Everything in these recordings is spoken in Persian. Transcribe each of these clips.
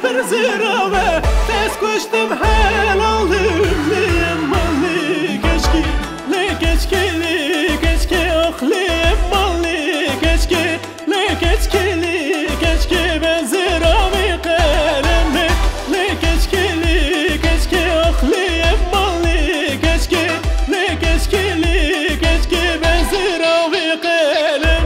bir zirave Tez koştum helalım liyem malli Geçki le geçki li geçki aklım malli Geçki le geçki li geçki ben zirave kalemi Le geçki li geçki aklım malli Geçki le geçki li geçki ben zirave kalemi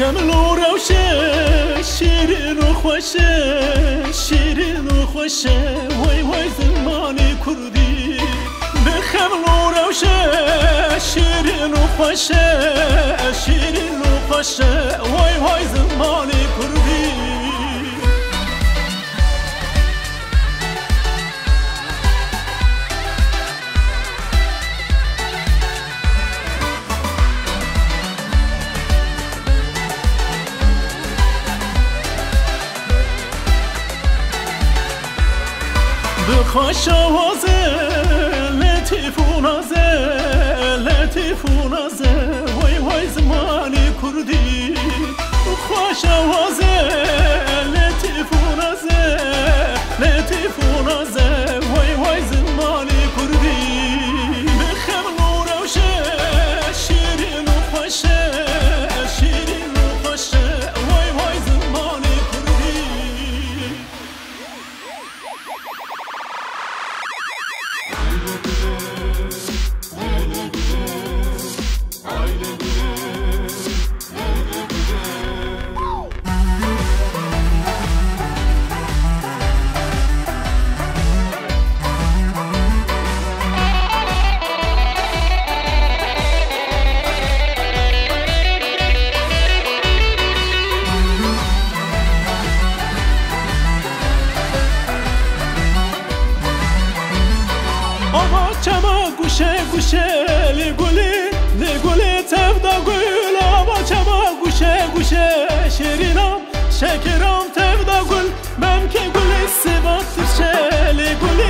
خملو روشه شیرین و خوشه شیرین و خوشه وای وای زمانی کردی به خملو روشه شیرین و خوشه شیرین و خوشه وای وای زمانی کردی خوش آوازه لطیف و نازه لطیف و نازه وای وای زمانی کردی خوش آوازه لطیف و نازه لطیف و نازه وای وای زمانی کردی بخم روشه شیرین و خوشه شیرین و خوشه وای وای زمانی کردی چما گوشه گوشه لگولی تفدا گل آبا چما گوشه گوشه شیرینم شکرم تفدا گل من که گل سبات شه لگولی